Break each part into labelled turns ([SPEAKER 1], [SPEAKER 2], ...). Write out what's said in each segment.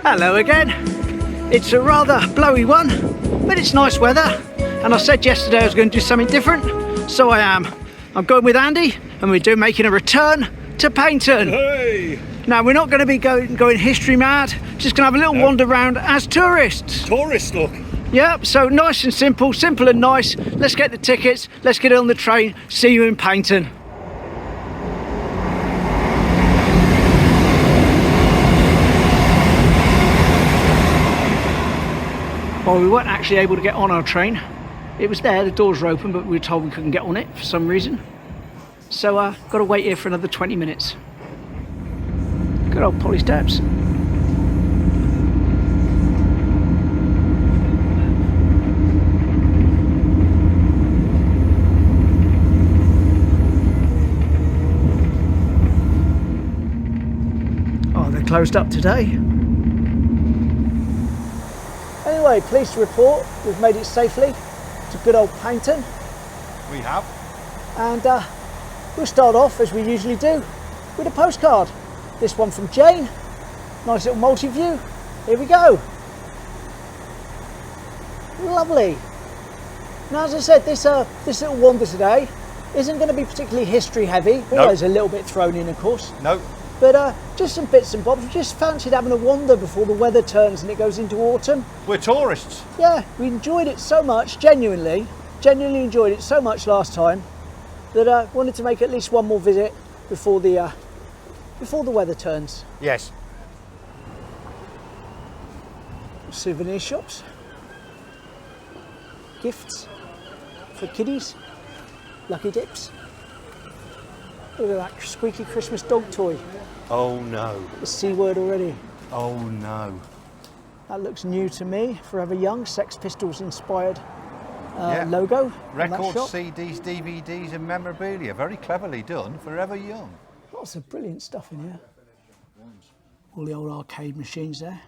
[SPEAKER 1] Hello again. It's a rather blowy one, but it's nice weather. And I said yesterday I was going to do something different, so I am. I'm going with Andy, and we're making a return to Paignton.
[SPEAKER 2] Hey!
[SPEAKER 1] Now we're not going to be going history mad. Just going to have a little wander around as tourists.
[SPEAKER 2] Tourist look.
[SPEAKER 1] Yep. So nice and simple and nice. Let's get the tickets. Let's get on the train. See you in Paignton. Well, we weren't actually able to get on our train. It was there, the doors were open, but we were told we couldn't get on it for some reason. So got to wait here for another 20 minutes. Good old Polly Steps. Oh, they're closed up today. Anyway, pleased to report we've made it safely to good old Paignton.
[SPEAKER 2] We have.
[SPEAKER 1] And we'll start off, as we usually do, with a postcard. This one from Jane. Nice little multi-view. Here we go. Lovely. Now, as I said, this little wander today isn't going to be particularly history heavy. Always a little bit thrown in, of course.
[SPEAKER 2] No.
[SPEAKER 1] But just some bits and bobs. We just fancied having a wander before the weather turns and it goes into autumn.
[SPEAKER 2] We're tourists.
[SPEAKER 1] Yeah, we enjoyed it so much, genuinely enjoyed it so much last time that I wanted to make at least one more visit before the weather turns.
[SPEAKER 2] Yes.
[SPEAKER 1] Souvenir shops, gifts for kiddies, lucky dips. Look at that squeaky Christmas dog toy.
[SPEAKER 2] Oh no.
[SPEAKER 1] The C word already.
[SPEAKER 2] Oh no.
[SPEAKER 1] That looks new to me. Forever Young, Sex Pistols inspired logo.
[SPEAKER 2] Records, CDs, DVDs and memorabilia. Very cleverly done. Forever Young.
[SPEAKER 1] Lots of brilliant stuff in here. All the old arcade machines there.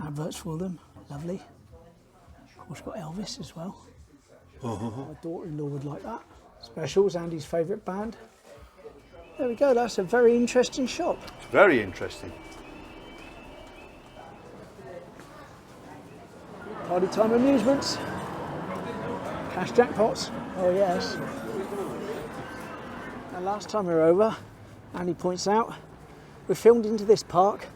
[SPEAKER 1] Adverts for them. Lovely. Of course, got Elvis as well. My daughter-in-law would like that. Specials, Andy's favourite band. There we go, that's a very interesting shop.
[SPEAKER 2] It's very interesting.
[SPEAKER 1] Party time amusements. Cash jackpots. Oh yes. And last time we were over, Andy points out, we filmed into this park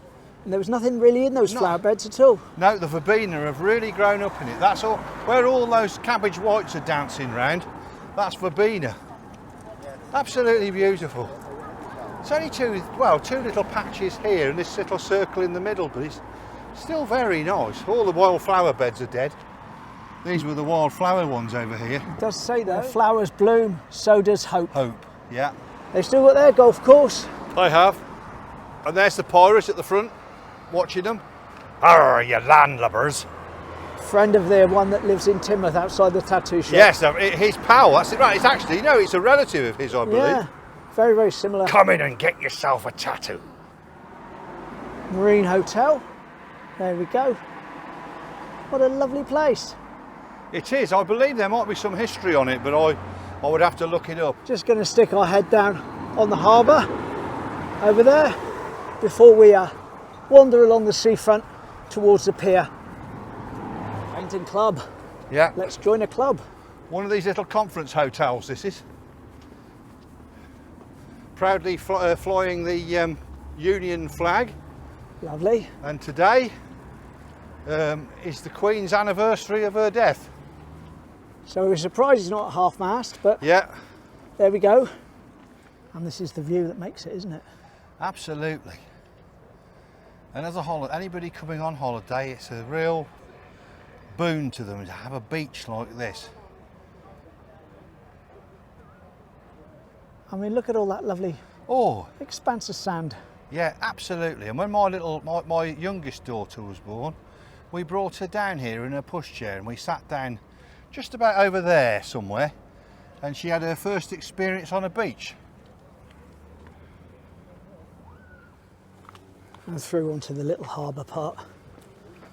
[SPEAKER 1] and there was nothing really in those flower beds at all.
[SPEAKER 2] No, the verbena have really grown up in it. That's all, where all those cabbage whites are dancing round, that's verbena. Absolutely beautiful. It's only two little patches here and this little circle in the middle, but it's still very nice. All the wildflower beds are dead. These were the wildflower ones over here.
[SPEAKER 1] It does say that flowers bloom, so does hope.
[SPEAKER 2] Hope, yeah.
[SPEAKER 1] They've still got their golf course.
[SPEAKER 2] They have. And there's the pirate at the front, watching them. Arr, you landlubbers.
[SPEAKER 1] Friend of the one that lives in Timoth outside the tattoo shop.
[SPEAKER 2] Yes, his pal, that's it, right. It's actually, no, it's a relative of his, I believe.
[SPEAKER 1] Yeah, very, very similar.
[SPEAKER 2] Come in and get yourself a tattoo.
[SPEAKER 1] Marine Hotel. There we go. What a lovely place.
[SPEAKER 2] It is. I believe there might be some history on it, but I would have to look it up.
[SPEAKER 1] Just going to stick our head down on the harbour over there before we wander along the seafront towards the pier. Paignton Club.
[SPEAKER 2] Yeah.
[SPEAKER 1] Let's join a club.
[SPEAKER 2] One of these little conference hotels, this is. Proudly flying the Union flag.
[SPEAKER 1] Lovely.
[SPEAKER 2] And today is the Queen's anniversary of her death.
[SPEAKER 1] So we're surprised he's not at half-mast, but
[SPEAKER 2] yeah,
[SPEAKER 1] there we go. And this is the view that makes it, isn't it?
[SPEAKER 2] Absolutely. And as anybody coming on holiday, it's a real boon to them to have a beach like this.
[SPEAKER 1] I mean, look at all that lovely expanse of sand.
[SPEAKER 2] Yeah, absolutely. And when my youngest daughter was born, we brought her down here in a pushchair and we sat down just about over there somewhere, and she had her first experience on a beach.
[SPEAKER 1] And through onto the little harbour part,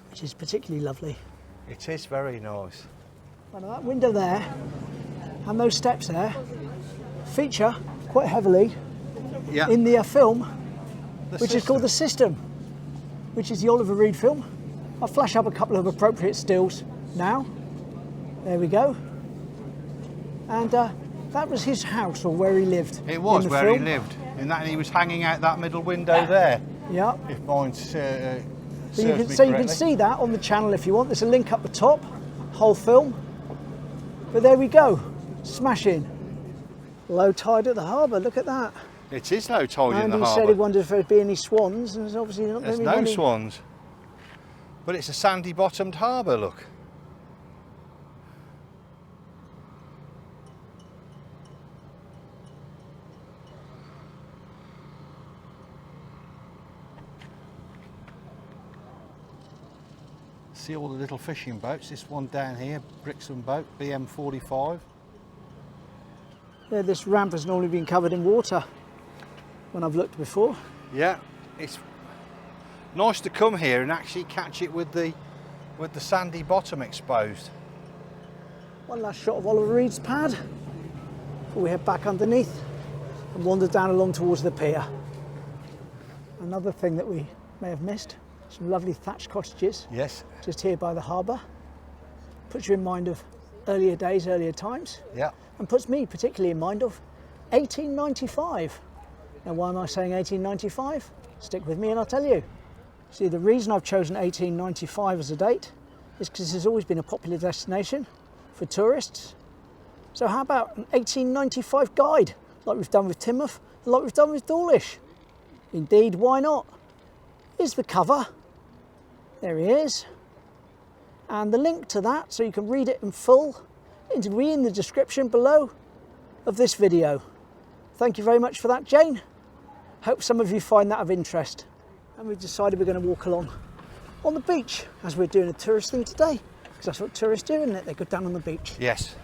[SPEAKER 1] which is particularly lovely.
[SPEAKER 2] It is very nice.
[SPEAKER 1] And that window there and those steps there feature quite heavily in the film which is called The System, which is the Oliver Reed film. I'll flash up a couple of appropriate stills now. There we go. And that was his house, or where he lived.
[SPEAKER 2] It was
[SPEAKER 1] in the
[SPEAKER 2] where
[SPEAKER 1] film.
[SPEAKER 2] he lived. In that, he was hanging out that middle window there.
[SPEAKER 1] Yeah.
[SPEAKER 2] If mine serves me
[SPEAKER 1] You
[SPEAKER 2] correctly.
[SPEAKER 1] can see that on the channel if you want. There's a link up the top, whole film. But there we go, smashing. Low tide at the harbour, look at that.
[SPEAKER 2] It is low tide in
[SPEAKER 1] And
[SPEAKER 2] the
[SPEAKER 1] he said he
[SPEAKER 2] harbour.
[SPEAKER 1] wondered if there'd be any swans, and there's obviously not
[SPEAKER 2] There's
[SPEAKER 1] going to be
[SPEAKER 2] no
[SPEAKER 1] any.
[SPEAKER 2] swans. But it's a sandy bottomed harbour, look. See all the little fishing boats. This one down here, Brixton boat, BM45.
[SPEAKER 1] Yeah, this ramp has normally been covered in water when I've looked before.
[SPEAKER 2] Yeah, it's nice to come here and actually catch it with the sandy bottom exposed.
[SPEAKER 1] One last shot of Oliver Reed's pad before we head back underneath and wander down along towards the pier. Another thing that we may have missed, some lovely thatched cottages.
[SPEAKER 2] Yes.
[SPEAKER 1] Just here by the harbour. Puts you in mind of earlier days, earlier times.
[SPEAKER 2] Yeah.
[SPEAKER 1] And puts me particularly in mind of 1895. Now, why am I saying 1895? Stick with me and I'll tell you. See, the reason I've chosen 1895 as a date is because it's always been a popular destination for tourists. So how about an 1895 guide, like we've done with Timoth, like we've done with Dawlish? Indeed, why not? Here's the cover. There he is. And the link to that, so you can read it in full, it'll be in the description below of this video. Thank you very much for that, Jane. Hope some of you find that of interest. And we've decided we're going to walk along on the beach as we're doing a tourist thing today, because that's what tourists do, isn't it? They go down on the beach.
[SPEAKER 2] Yes.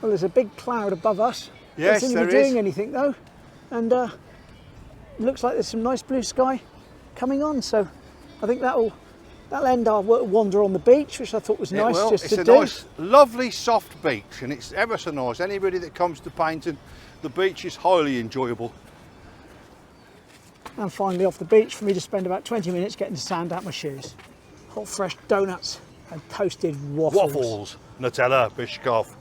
[SPEAKER 1] Well, there's a big cloud above us.
[SPEAKER 2] Yes,
[SPEAKER 1] Doesn't seem
[SPEAKER 2] there
[SPEAKER 1] to be doing
[SPEAKER 2] is.
[SPEAKER 1] anything though, and looks like there's some nice blue sky coming on. So I think that'll end our wander on the beach, which I thought was nice just
[SPEAKER 2] it's
[SPEAKER 1] to
[SPEAKER 2] a
[SPEAKER 1] do.
[SPEAKER 2] nice, lovely, soft beach, and it's ever so nice. Anybody that comes to Paignton, the beach is highly enjoyable.
[SPEAKER 1] And finally off the beach for me to spend about 20 minutes getting the sand out my shoes. Hot fresh donuts and toasted waffles.
[SPEAKER 2] Waffles, Nutella, Biscoff,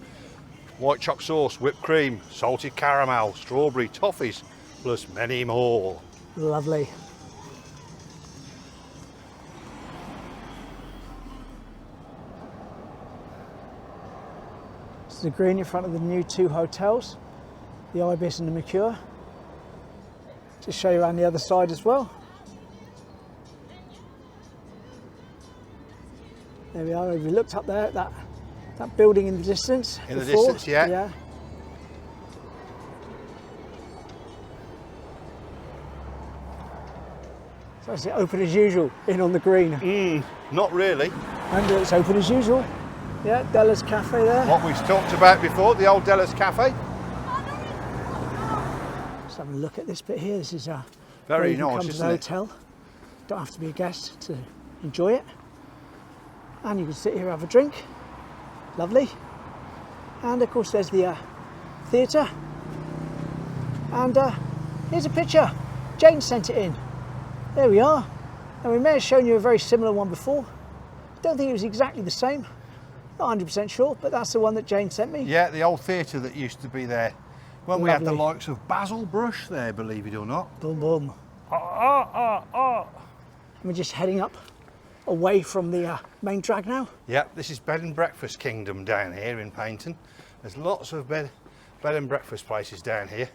[SPEAKER 2] white chocolate sauce, whipped cream, salted caramel, strawberry, toffees, plus many more.
[SPEAKER 1] Lovely. This is the green in front of the new 2 hotels, the Ibis and the Mercure. Just show you around the other side as well. There we are. We looked up there at that building in the distance.
[SPEAKER 2] In the
[SPEAKER 1] before.
[SPEAKER 2] distance, yeah.
[SPEAKER 1] Yeah. So is it open as usual in on the green?
[SPEAKER 2] Not really.
[SPEAKER 1] And it's open as usual. Yeah, Della's Cafe there.
[SPEAKER 2] What we've talked about before, the old Della's Cafe.
[SPEAKER 1] Let's have a look at this bit here. This is
[SPEAKER 2] Very
[SPEAKER 1] where you can
[SPEAKER 2] nice,
[SPEAKER 1] come to the
[SPEAKER 2] isn't it?
[SPEAKER 1] hotel. Don't have to be a guest to enjoy it. And you can sit here and have a drink. Lovely. And of course there's the theatre. And here's a picture. Jane sent it in. There we are. And we may have shown you a very similar one before. Don't think it was exactly the same. Not 100% sure, but that's the one that Jane sent me.
[SPEAKER 2] Yeah, the old theatre that used to be there. When we had the
[SPEAKER 1] Lovely.
[SPEAKER 2] likes of Basil Brush there, believe it or not.
[SPEAKER 1] Boom, boom. And we're just heading up away from the main drag now.
[SPEAKER 2] Yeah, this is Bed and Breakfast Kingdom down here in Paignton. There's lots of bed and breakfast places down here.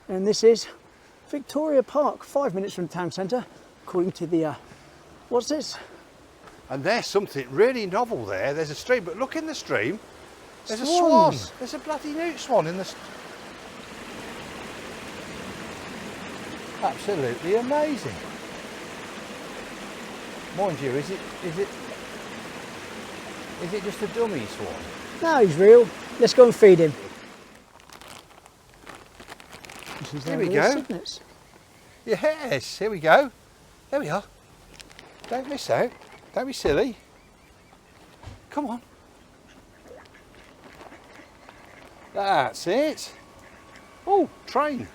[SPEAKER 1] And this is Victoria Park, 5 minutes from the town centre, according to the, what's this?
[SPEAKER 2] And there's something really novel there. There's a stream, but look in the stream. There's a swan.
[SPEAKER 1] Swans.
[SPEAKER 2] There's a bloody newt swan in the... Absolutely amazing. Mind you, is it Is it just a dummy swan?
[SPEAKER 1] No, he's real. Let's go and feed him.
[SPEAKER 2] Here we go.
[SPEAKER 1] Cygnets.
[SPEAKER 2] Yes, here we go. There we are. Don't miss out. Don't be silly. Come on. That's it. Oh, train.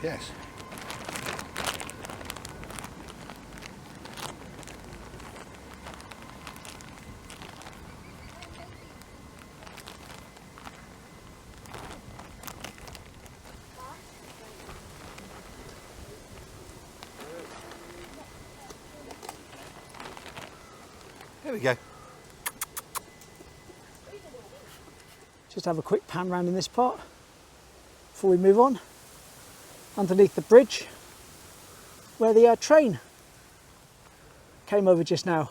[SPEAKER 2] Yes. There we go.
[SPEAKER 1] Just have a quick pan round in this part before we move on. Underneath the bridge where the train came over just now,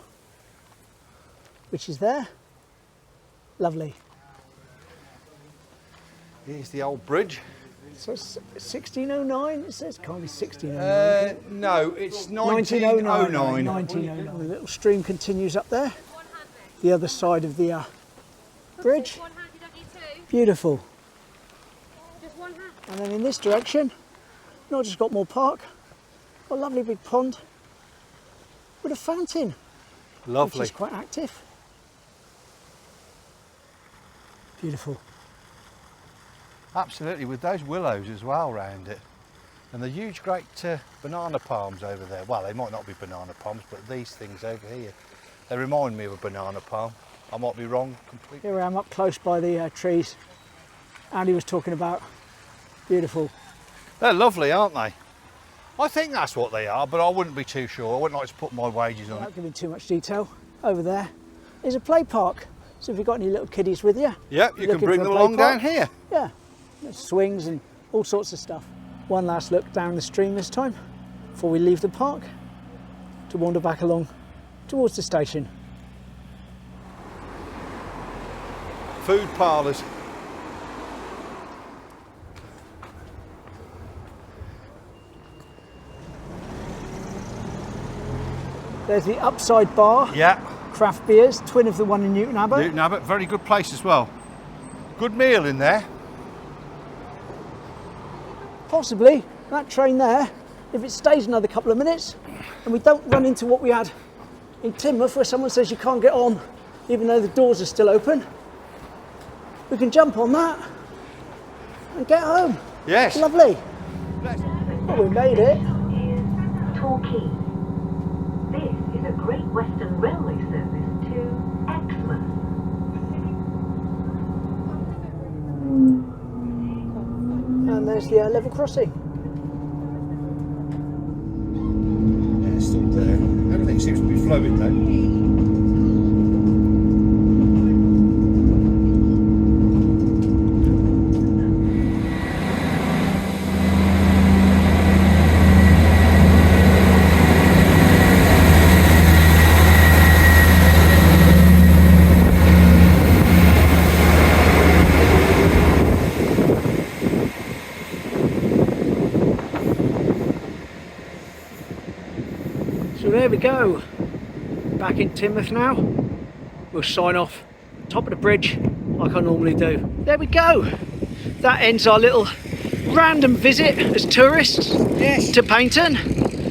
[SPEAKER 1] which is there. Lovely.
[SPEAKER 2] Here's the old bridge.
[SPEAKER 1] So it's 1609, it says, can't be 1609.
[SPEAKER 2] No, it's 1909.
[SPEAKER 1] 1909. The little stream continues up there, the other side of the bridge. Beautiful. And then in this direction, not just got more park, got a lovely big pond with a fountain.
[SPEAKER 2] Lovely.
[SPEAKER 1] Which is quite active. Beautiful.
[SPEAKER 2] Absolutely, with those willows as well round it. And the huge great banana palms over there. Well, they might not be banana palms, but these things over here, they remind me of a banana palm. I might be wrong completely.
[SPEAKER 1] Here I am up close by the trees Andy was talking about. Beautiful.
[SPEAKER 2] They're lovely, aren't they? I think that's what they are, but I wouldn't be too sure. I wouldn't like to put my wages on
[SPEAKER 1] Without
[SPEAKER 2] it.
[SPEAKER 1] giving too much detail, over there is a play park. So if you've got any little kiddies with you,
[SPEAKER 2] Yep, you can bring them along down here.
[SPEAKER 1] Yeah, there's swings and all sorts of stuff. One last look down the stream this time before we leave the park to wander back along towards the station.
[SPEAKER 2] Food parlours.
[SPEAKER 1] There's the Upside Bar.
[SPEAKER 2] Yeah.
[SPEAKER 1] Craft beers, twin of the one in Newton Abbot.
[SPEAKER 2] Newton Abbot, very good place as well. Good meal in there.
[SPEAKER 1] Possibly that train there, if it stays another couple of minutes and we don't run into what we had in Teignmouth where someone says you can't get on even though the doors are still open, we can jump on that and get home.
[SPEAKER 2] Yes.
[SPEAKER 1] Lovely.
[SPEAKER 2] Let's...
[SPEAKER 1] Well, we made it.
[SPEAKER 3] Torquay. This is a Great Western Railway service to Exmouth.
[SPEAKER 1] And there's the level crossing.
[SPEAKER 2] Yeah, it's still there. Everything seems to be flowing though.
[SPEAKER 1] So there we go, back in Teignmouth now. We'll sign off top of the bridge like I normally do. There we go, that ends our little random visit as tourists to Paignton.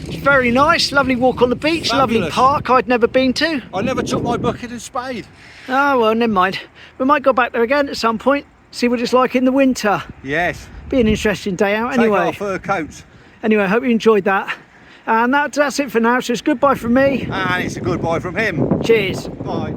[SPEAKER 1] It's very nice, lovely walk on the beach,
[SPEAKER 2] Fabulous.
[SPEAKER 1] Lovely park I'd never been to.
[SPEAKER 2] I never took my bucket and spade.
[SPEAKER 1] Oh well, never mind. We might go back there again at some point, see what it's like in the winter.
[SPEAKER 2] Yes.
[SPEAKER 1] Be an interesting day out
[SPEAKER 2] Take
[SPEAKER 1] anyway.
[SPEAKER 2] our fur coats.
[SPEAKER 1] Anyway, I hope you enjoyed that. And that's it for now, so it's goodbye from me.
[SPEAKER 2] And it's a goodbye from him.
[SPEAKER 1] Cheers.
[SPEAKER 2] Bye.